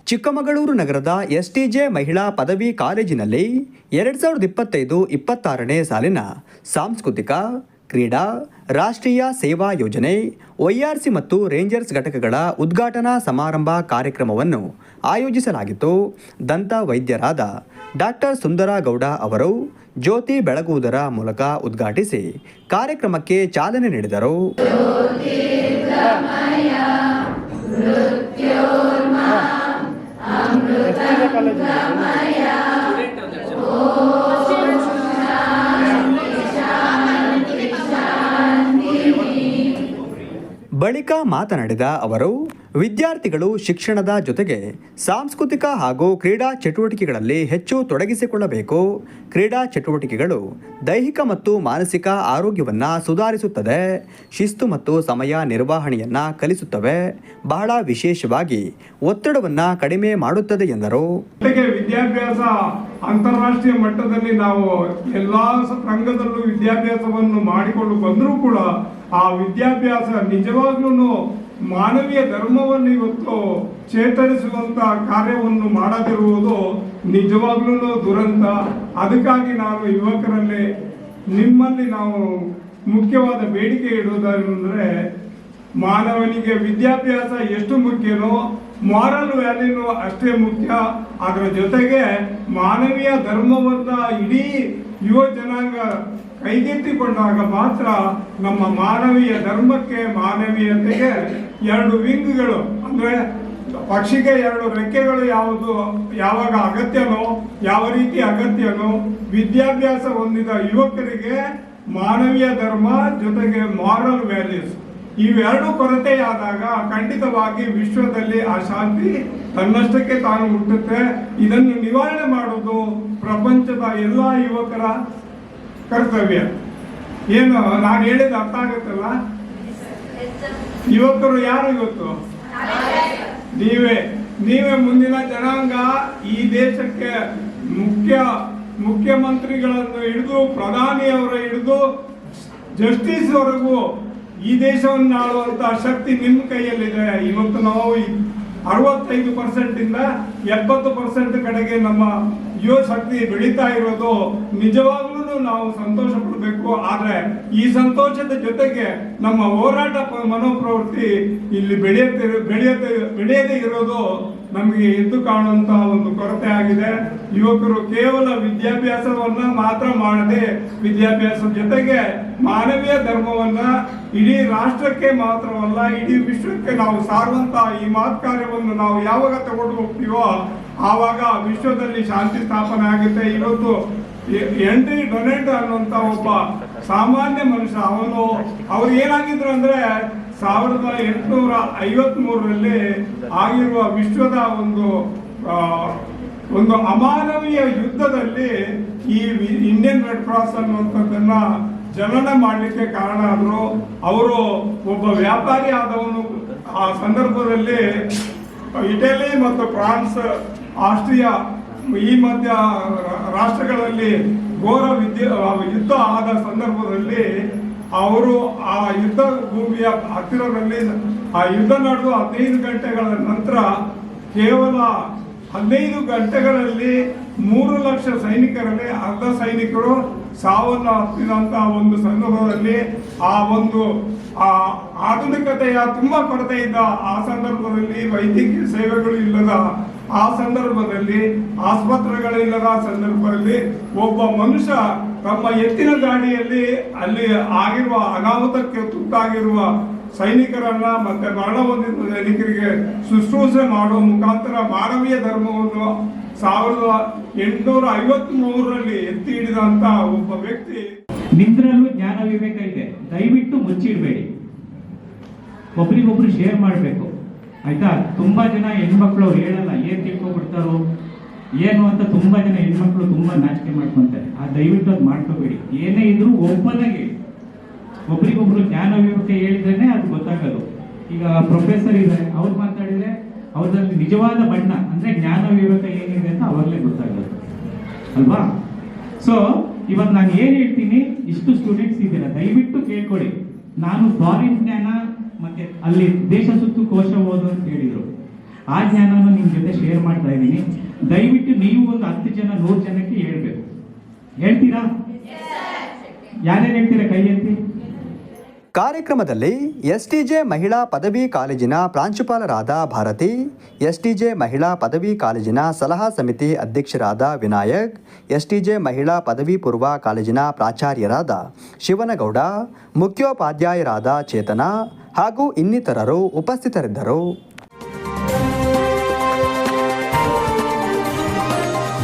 ಚಿಕ್ಕಮಗಳೂರು ನಗರದ ಎಸ್ಟಿಜೆ ಮಹಿಳಾ ಪದವಿ ಕಾಲೇಜಿನಲ್ಲಿ 2025-26ನೇ ಸಾಲಿನ ಸಾಂಸ್ಕೃತಿಕ, ಕ್ರೀಡಾ, ರಾಷ್ಟ್ರೀಯ ಸೇವಾ ಯೋಜನೆ, ಒಯ್ಯಾರ್ಸಿ ಮತ್ತು ರೇಂಜರ್ಸ್ ಘಟಕಗಳ ಉದ್ಘಾಟನಾ ಸಮಾರಂಭ ಕಾರ್ಯಕ್ರಮವನ್ನು ಆಯೋಜಿಸಲಾಗಿತ್ತು. ದಂತ ವೈದ್ಯರಾದ ಡಾಕ್ಟರ್ ಸುಂದರಗೌಡ ಅವರು ಜ್ಯೋತಿ ಬೆಳಗುವುದರ ಮೂಲಕ ಉದ್ಘಾಟಿಸಿ ಕಾರ್ಯಕ್ರಮಕ್ಕೆ ಚಾಲನೆ ನೀಡಿದರು. ಬಳಿಕ ಮಾತನಾಡಿದ ಅವರು, ವಿದ್ಯಾರ್ಥಿಗಳು ಶಿಕ್ಷಣದ ಜೊತೆಗೆ ಸಾಂಸ್ಕೃತಿಕ ಹಾಗೂ ಕ್ರೀಡಾ ಚಟುವಟಿಕೆಗಳಲ್ಲಿ ಹೆಚ್ಚು ತೊಡಗಿಸಿಕೊಳ್ಳಬೇಕು. ಕ್ರೀಡಾ ಚಟುವಟಿಕೆಗಳು ದೈಹಿಕ ಮತ್ತು ಮಾನಸಿಕ ಆರೋಗ್ಯವನ್ನು ಸುಧಾರಿಸುತ್ತದೆ, ಶಿಸ್ತು ಮತ್ತು ಸಮಯ ನಿರ್ವಹಣೆಯನ್ನು ಕಲಿಸುತ್ತವೆ, ಬಹಳ ವಿಶೇಷವಾಗಿ ಒತ್ತಡವನ್ನು ಕಡಿಮೆ ಮಾಡುತ್ತದೆ ಎಂದರು. ವಿದ್ಯಾಭ್ಯಾಸ ಅಂತಾರಾಷ್ಟ್ರೀಯ ಮಟ್ಟದಲ್ಲಿ ನಾವು ಎಲ್ಲಾ ರಂಗದಲ್ಲೂ ವಿದ್ಯಾಭ್ಯಾಸವನ್ನು ಮಾಡಿಕೊಂಡು ಬಂದರೂ ಕೂಡ ಆ ವಿದ್ಯಾಭ್ಯಾಸ ನಿಜವಾಗ್ಲೂ ಮಾನವೀಯ ಧರ್ಮವನ್ನು ಇವತ್ತು ಚೇತರಿಸುವಂತ ಕಾರ್ಯವನ್ನು ಮಾಡದಿರುವುದು ನಿಜವಾಗ್ಲೂ ದುರಂತ. ಅದಕ್ಕಾಗಿ ನಾನು ಯುವಕರಲ್ಲಿ ನಿಮ್ಮಲ್ಲಿ ನಾವು ಮುಖ್ಯವಾದ ಬೇಡಿಕೆ ಇಡುವುದಂದ್ರೆ, ಮಾನವನಿಗೆ ವಿದ್ಯಾಭ್ಯಾಸ ಎಷ್ಟು ಮುಖ್ಯನೋ ಮಾರಲ್ ವ್ಯಾಲ್ಯೂನು ಅಷ್ಟೇ ಮುಖ್ಯ. ಅದರ ಜೊತೆಗೆ ಮಾನವೀಯ ಧರ್ಮವನ್ನ ಇಡೀ ಯುವ ಜನಾಂಗ ಕೈಗೆತ್ತಿಕೊಂಡಾಗ ಮಾತ್ರ ನಮ್ಮ ಮಾನವೀಯ ಧರ್ಮಕ್ಕೆ, ಮಾನವೀಯತೆಗೆ ಎರಡು ವಿಂಗ್ಗಳು ಅಂದ್ರೆ ಪಕ್ಷಿಗೆ ಎರಡು ರೆಕ್ಕೆಗಳು ಯಾವಾಗ ಅಗತ್ಯನೋ, ಯಾವ ರೀತಿ ಅಗತ್ಯನೋ, ವಿದ್ಯಾಭ್ಯಾಸ ಹೊಂದಿದ ಯುವಕರಿಗೆ ಮಾನವೀಯ ಧರ್ಮ ಜೊತೆಗೆ ಮಾರಲ್ ವ್ಯಾಲ್ಯೂಸ್ ಇವೆರಡು ಕೊರತೆಯಾದಾಗ ಖಂಡಿತವಾಗಿ ವಿಶ್ವದಲ್ಲಿ ಆ ಶಾಂತಿ ತನ್ನಷ್ಟಕ್ಕೆ ತಾನು ಹುಟ್ಟುತ್ತೆ. ಇದನ್ನು ನಿವಾರಣೆ ಮಾಡುವುದು ಪ್ರಪಂಚದ ಎಲ್ಲ ಯುವಕರ ಕರ್ತವ್ಯ. ಏನು ನಾನು ಹೇಳಿದ ಅರ್ಥ ಆಗುತ್ತಲ್ಲ? ಯುವಕರು ಯಾರು ಇವತ್ತು? ನೀವೇ ಮುಂದಿನ ಜನಾಂಗ. ಈ ದೇಶಕ್ಕೆ ಮುಖ್ಯಮಂತ್ರಿಗಳನ್ನು ಹಿಡಿದು ಪ್ರಧಾನಿಯವರ ಹಿಡಿದು ಜಸ್ಟಿಸ್ ವರೆಗೂ ಈ ದೇಶವನ್ನು ಆಳುವಂತ ಶಕ್ತಿ ನಿಮ್ಮ ಕೈಯಲ್ಲಿದೆ. ಇವತ್ತು ನಾವು 65% ಇಂದ 70% ಕಡೆಗೆ ನಮ್ಮ ಯುವ ಶಕ್ತಿ ಬೆಳೀತಾ ಇರೋದು ನಿಜವಾಗ್ಲೂ ನಾವು ಸಂತೋಷ ಪಡಬೇಕು. ಆದ್ರೆ ಈ ಸಂತೋಷದ ಜೊತೆಗೆ ನಮ್ಮ ಹೋರಾಟ ಮನೋಪ್ರವೃತ್ತಿ ಇಲ್ಲಿ ಬೆಳೆಯದೇ ಇರೋದು ನಮಗೆ ಎದ್ದು ಕಾಣುವಂತ ಒಂದು ಕೊರತೆ ಆಗಿದೆ. ಯುವಕರು ಕೇವಲ ವಿದ್ಯಾಭ್ಯಾಸವನ್ನ ಮಾತ್ರ ಮಾಡದೆ, ವಿದ್ಯಾಭ್ಯಾಸದ ಜೊತೆಗೆ ಮಾನವೀಯ ಧರ್ಮವನ್ನ ಇಡೀ ರಾಷ್ಟ್ರಕ್ಕೆ ಮಾತ್ರವಲ್ಲ ಇಡೀ ವಿಶ್ವಕ್ಕೆ ನಾವು ಸಾರುವಂತ ಈ ಮಹತ್ ಕಾರ್ಯವನ್ನು ನಾವು ಯಾವಾಗ ತಗೊಂಡು ಹೋಗ್ತೀವೋ ಆವಾಗ ವಿಶ್ವದಲ್ಲಿ ಶಾಂತಿ ಸ್ಥಾಪನೆ ಆಗುತ್ತೆ. ಇವತ್ತು ಹೆನ್ರಿ ಡೊನೆಟ್ ಅನ್ನುವಂತ ಒಬ್ಬ ಸಾಮಾನ್ಯ ಮನುಷ್ಯ, ಅವ್ರು ಏನಾಗಿದ್ರು ಅಂದ್ರೆ 1853ರಲ್ಲಿ ಆಗಿರುವ ವಿಶ್ವದ ಒಂದು ಅಮಾನವೀಯ ಯುದ್ಧದಲ್ಲಿ ಈ ಇಂಡಿಯನ್ ರೆಡ್ ಕ್ರಾಸ್ ಅನ್ನುವಂಥದ್ದನ್ನ ಜನನ ಮಾಡಲಿಕ್ಕೆ ಕಾರಣ ಆದ್ರು. ಅವರು ಒಬ್ಬ ವ್ಯಾಪಾರಿ ಆದವನು. ಆ ಸಂದರ್ಭದಲ್ಲಿ ಇಟಲಿ ಮತ್ತು ಫ್ರಾನ್ಸ್, ಆಸ್ಟ್ರಿಯಾ ಈ ಮಧ್ಯ ರಾಷ್ಟ್ರಗಳಲ್ಲಿ ಘೋರ ಯುದ್ಧ ಆದ ಸಂದರ್ಭದಲ್ಲಿ ಅವರು ಆ ಯುದ್ಧ ಭೂಮಿಯ ಹತ್ತಿರದಲ್ಲಿ ಆ ಯುದ್ಧ ನಡೆದು 15 ಗಂಟೆಗಳ ನಂತರ ಕೇವಲ 15 ಗಂಟೆಗಳಲ್ಲಿ 3 ಲಕ್ಷ ಸೈನಿಕರಲ್ಲಿ ಅರ್ಧ ಸೈನಿಕರು ಸಾವನ್ನು ಅಪ್ಪಿದಂತ ಒಂದು ಸಂದರ್ಭದಲ್ಲಿ ಆ ಆಧುನಿಕತೆಯ ತುಂಬಾ ಕೊರತೆ ಇದ್ದ ಆ ಸಂದರ್ಭದಲ್ಲಿ, ವೈದ್ಯಕೀಯ ಸೇವೆಗಳು ಇಲ್ಲದ ಆ ಸಂದರ್ಭದಲ್ಲಿ, ಆಸ್ಪತ್ರೆಗಳಿಲ್ಲದ ಸಂದರ್ಭದಲ್ಲಿ ಒಬ್ಬ ಮನುಷ್ಯ ತಮ್ಮ ಎತ್ತಿನ ಗಾಡಿಯಲ್ಲಿ ಅಲ್ಲಿ ಆಗಿರುವ ಅನಾಹುತಕ್ಕೆ ತುತ್ತಾಗಿರುವ ಸೈನಿಕರನ್ನ ಮತ್ತೆ ಮರಣ ಹೊಂದಿದ ಸೈನಿಕರಿಗೆ ಶುಶ್ರೂಷೆ ಮಾಡುವ ಮುಖಾಂತರ ಮಾನವೀಯ ಧರ್ಮವನ್ನು 1853ರಲ್ಲಿ ಎತ್ತಿ ಹಿಡಿದಂತ ಒಬ್ಬ ವ್ಯಕ್ತಿ. ನಿಮ್ದ್ರಲ್ಲೂ ಜ್ಞಾನ ವಿವೇಕ ಇದೆ, ದಯವಿಟ್ಟು ಮುಚ್ಚಿಡ್ಬೇಡಿ, ಒಬ್ರಿಗೊಬ್ರು ಶೇರ್ ಮಾಡಬೇಕು, ಆಯ್ತಾ? ತುಂಬಾ ಜನ ಹೆಣ್ಮಕ್ಳು ಅವ್ರು ಹೇಳಲ್ಲ, ಏನ್ ತಿಳ್ಕೊಬಿಡ್ತಾರೋ ಏನು ಅಂತ. ತುಂಬಾ ಜನ ಹೆಣ್ಮಕ್ಳು ತುಂಬಾ ನಾಚಿಕೆ ಮಾಡ್ಕೊಂತಾರೆ. ದಯವಿಟ್ಟು ಅದು ಮಾಡ್ಕೋಬೇಡಿ. ಏನೇ ಇದ್ರು ಒಬ್ಬನಾಗಿ ಒಬ್ರಿಗೊಬ್ರು ಜ್ಞಾನ ವಿವೇಕ ಹೇಳಿದ್ರೆ ಅದು ಗೊತ್ತಾಗೋದು. ಈಗ ಪ್ರೊಫೆಸರ್ ಇದ್ದಾರೆ, ಅವ್ರು ಮಾತಾಡಿದ್ರೆ ಅವ್ರಲ್ಲಿ ನಿಜವಾದ ಬಣ್ಣ ಅಂದ್ರೆ ಜ್ಞಾನ ವಿವೇಕ ಏನಿದೆ ಅಂತ ಅವಾಗಲೇ ಗೊತ್ತಾಗೋದು ಅಲ್ವಾ? ಸೊ ಇವತ್ತು ನಾನು ಏನ್ ಹೇಳ್ತೀನಿ, ಇಷ್ಟು ಸ್ಟೂಡೆಂಟ್ಸ್ ಇದ್ದೀರಾ, ದಯವಿಟ್ಟು ಕೇಳ್ಕೊಳ್ಳಿ. ನಾನು ಫಾರಿನ್ ಜ್ಞಾನ ಮತ್ತೆ ಅಲ್ಲಿ ದೇಶ ಸುತ್ತು ಕೋಶ ಓದು ಅಂತ ಹೇಳಿದ್ರು. ಆ ಜ್ಞಾನನ ನಿಮ್ಮ ಜೊತೆ ಶೇರ್ ಮಾಡ್ತಾ ಇದ್ದೀನಿ. ದಯವಿಟ್ಟು ನೀವು ಒಂದು 10 ಜನ 100 ಜನಕ್ಕೆ ಹೇಳ್ಬೇಕು. ಹೇಳ್ತೀರಾ? ಯಾರ್ಯಾರು ಹೇಳ್ತೀರಾ ಕೈ ಎತ್ತಿ. ಕಾರ್ಯಕ್ರಮದಲ್ಲಿ ಎಸ್ಟಿಜೆ ಮಹಿಳಾ ಪದವಿ ಕಾಲೇಜಿನ ಪ್ರಾಂಶುಪಾಲರಾದ ಭಾರತಿ, ಎಸ್ಟಿಜೆ ಮಹಿಳಾ ಪದವಿ ಕಾಲೇಜಿನ ಸಲಹಾ ಸಮಿತಿ ಅಧ್ಯಕ್ಷರಾದ ವಿನಾಯಕ್, ಎಸ್ಟಿಜೆ ಮಹಿಳಾ ಪದವಿ ಪೂರ್ವ ಕಾಲೇಜಿನ ಪ್ರಾಚಾರ್ಯರಾದ ಶಿವನಗೌಡ, ಮುಖ್ಯೋಪಾಧ್ಯಾಯರಾದ ಚೇತನ ಹಾಗೂ ಇನ್ನಿತರರು ಉಪಸ್ಥಿತರಿದ್ದರು.